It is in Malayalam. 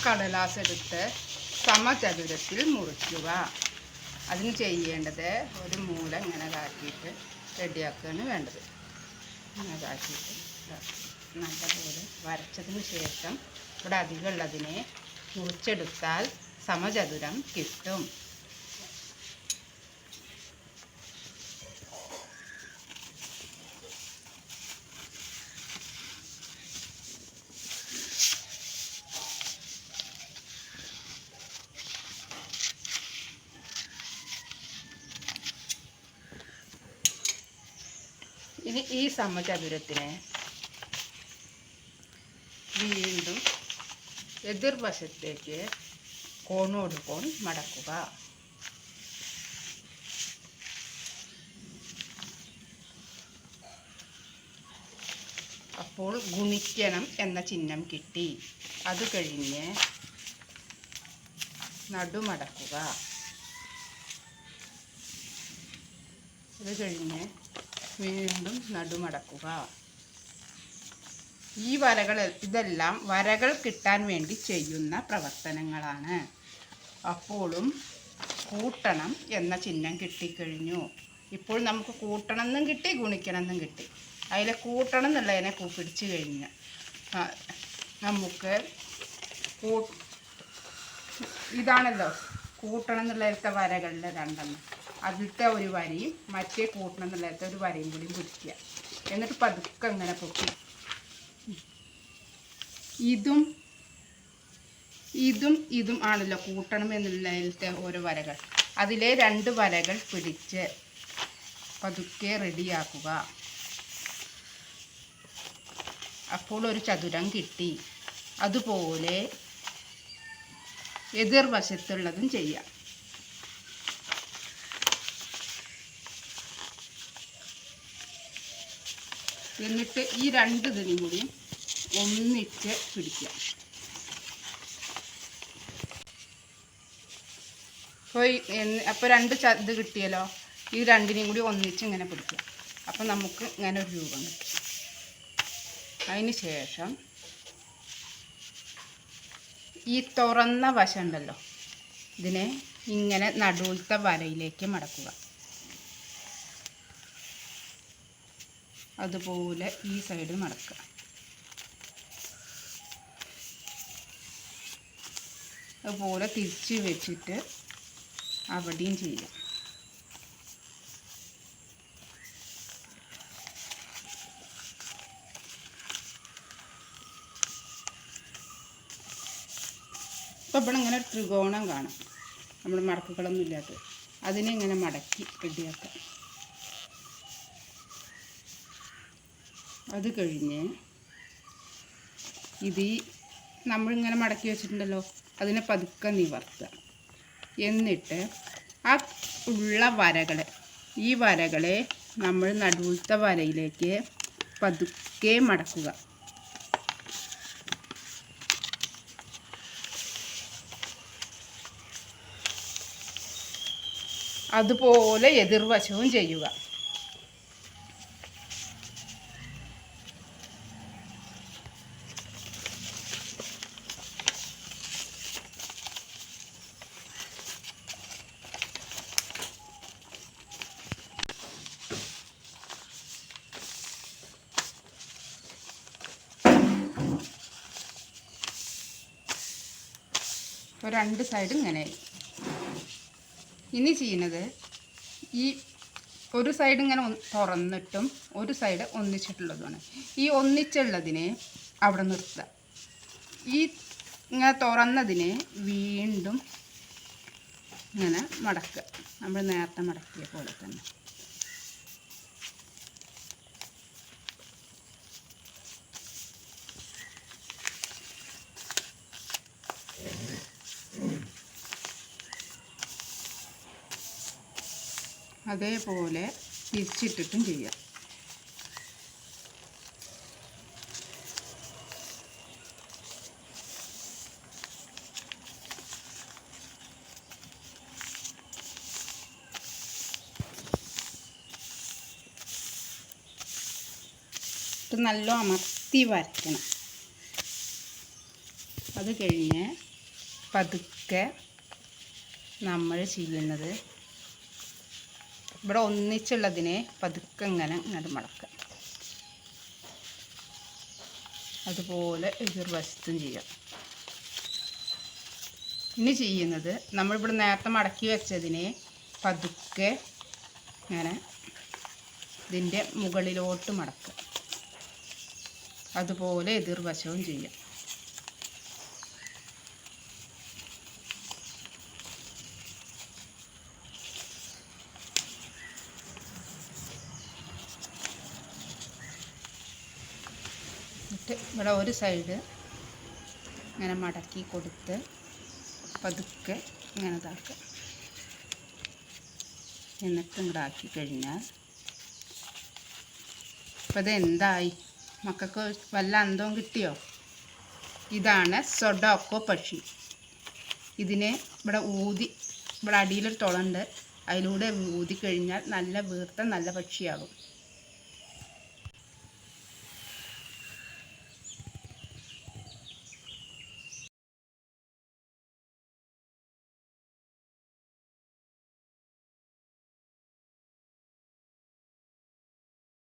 കടലാസ് എടുത്ത് സമചതുരത്തിൽ മുറിക്കുക. അതിന് ചെയ്യേണ്ടത് ഒരു മൂല ഇങ്ങനെ കാട്ടിയിട്ട് റെഡിയാക്കുകയാണ് വേണ്ടത്. ഇങ്ങനെ കാട്ടിയിട്ട് നല്ലപോലെ വരച്ചതിന് ശേഷം ഇവിടെ അധികമുള്ളതിനെ മുറിച്ചെടുത്താൽ സമചതുരം കിട്ടും. ഇനി ഈ സമചതുരത്തിനെ വീണ്ടും എതിർവശത്തേക്ക് കോണോട് കോൺ മടക്കുക. അപ്പോൾ ഗുണിക്കണം എന്ന ചിഹ്നം കിട്ടി. അത് കഴിഞ്ഞ് നടുമടക്കുക. അത് കഴിഞ്ഞ് വീണ്ടും നടുമടക്കുക. ഈ വരകൾ ഇതെല്ലാം വരകൾ കിട്ടാൻ വേണ്ടി ചെയ്യുന്ന പ്രവർത്തനങ്ങളാണ്. അപ്പോഴും കൂട്ടണം എന്ന ചിഹ്നം കിട്ടിക്കഴിഞ്ഞു. ഇപ്പോൾ നമുക്ക് കൂട്ടണം എന്നും കിട്ടി, ഗുണിക്കണം എന്നും കിട്ടി. അതിൽ കൂട്ടണം എന്നുള്ളതിനെ പിടിച്ചു കഴിഞ്ഞ് നമുക്ക് ഇതാണല്ലോ കൂട്ടണം എന്നുള്ളതിലത്തെ വരകളിലെ രണ്ടെണ്ണം. അതിലത്തെ ഒരു വരിയും മറ്റേ കൂട്ടണം എന്നുള്ളതിലത്തെ ഒരു വരയും കൂടി പിടിക്കുക. എന്നിട്ട് പതുക്കെ ഇങ്ങനെ പൊക്കി ഇതും ഇതും ഇതും ആണല്ലോ കൂട്ടണം എന്നുള്ളതിലത്തെ ഓരോ വരകൾ. അതിലെ രണ്ട് വരകൾ പിടിച്ച് പതുക്കെ റെഡിയാക്കുക. അപ്പോൾ ഒരു ചതുരം കിട്ടി. അതുപോലെ എതിർവശത്തുള്ളതും ചെയ്യാം. എന്നിട്ട് ഈ രണ്ട് ഇതിനും കൂടി ഒന്നിച്ച് പിടിക്കുക. അപ്പോൾ രണ്ട് ഇത് കിട്ടിയല്ലോ. ഈ രണ്ടിനെയും കൂടി ഒന്നിച്ച് ഇങ്ങനെ പിടിക്കുക. അപ്പം നമുക്ക് ഇങ്ങനെ ഒരു രൂപം കിട്ടും. അതിന് ശേഷം ഈ തുറന്ന വശം ഉണ്ടല്ലോ, ഇതിനെ ഇങ്ങനെ നടുവിലത്തെ വരയിലേക്ക് മടക്കുക. അതുപോലെ ഈ സൈഡ് മടക്കുക. അതുപോലെ തിരിച്ച് വെച്ചിട്ട് അവിടെയും ചെയ്യാം. ഇപ്പോൾ ഇവിടെ ഇങ്ങനെ ഒരു ത്രികോണം കാണാം, നമ്മൾ മടക്കുകളൊന്നും ഇല്ലാത്തത്. അതിനെ ഇങ്ങനെ മടക്കി റെഡിയാക്കാം. അത് കഴിഞ്ഞ് ഇത് നമ്മളിങ്ങനെ മടക്കി വെച്ചിട്ടുണ്ടല്ലോ, അതിനെ പതുക്കെ നിവർത്തുക. എന്നിട്ട് ആ ഉള്ള വരകൾ, ഈ വരകളെ നമ്മൾ നടുവിലത്തെ വരയിലേക്ക് പതുക്കെ മടക്കുക. അതുപോലെ എതിർവശവും ചെയ്യുക. അപ്പോൾ രണ്ട് സൈഡും ഇങ്ങനെ. ഇനി ചെയ്യുന്നത് ഈ ഒരു സൈഡ് ഇങ്ങനെ തുറന്നിട്ടും ഒരു സൈഡ് ഒന്നിച്ചിട്ടുള്ളതുമാണ്. ഈ ഒന്നിച്ചുള്ളതിനെ അവിടെ നിർത്തുക. ഈ ഇങ്ങനെ തുറന്നതിനെ വീണ്ടും ഇങ്ങനെ മടക്കുക, നമ്മൾ നേരത്തെ മടക്കിയ പോലെ തന്നെ. അതേപോലെ തിരിച്ചിട്ടിട്ടും ചെയ്യാം. നല്ല അമർത്തി വരയ്ക്കണം. അത് കഴിഞ്ഞ് പതുക്കെ നമ്മൾ ചെയ്യുന്നത് ഇവിടെ ഒന്നിച്ചുള്ളതിനെ പതുക്കെ ഇങ്ങനെ ഇങ്ങോട്ട് മടക്കുക. അതുപോലെ എതിർവശത്തും ചെയ്യാം. ഇനി ചെയ്യുന്നത് നമ്മളിവിടെ നേരത്തെ മടക്കി വെച്ചതിനെ പതുക്കെ ഇങ്ങനെ ഇതിൻ്റെ മുകളിലോട്ട് മടക്കുക. അതുപോലെ എതിർവശവും ചെയ്യാം. എന്നിട്ട് ഇവിടെ ഒരു സൈഡ് ഇങ്ങനെ മടക്കി കൊടുത്ത് പതുക്കെ ഇങ്ങനെ ഇതാക്കുക. എന്നിട്ട് ഇങ്ങോട്ട് ആക്കി കഴിഞ്ഞാൽ അപ്പോൾ ഇതെന്തായി? മക്കൾക്ക് വല്ല അന്തവും കിട്ടിയോ? ഇതാണ് സൊഡാക്കോ പക്ഷി. ഇതിനെ ഇവിടെ ഇവിടെ അടിയിലൊരു തുളണ്ട്, അതിലൂടെ ഊതി കഴിഞ്ഞാൽ നല്ല വീർത്ത നല്ല പക്ഷിയാകും.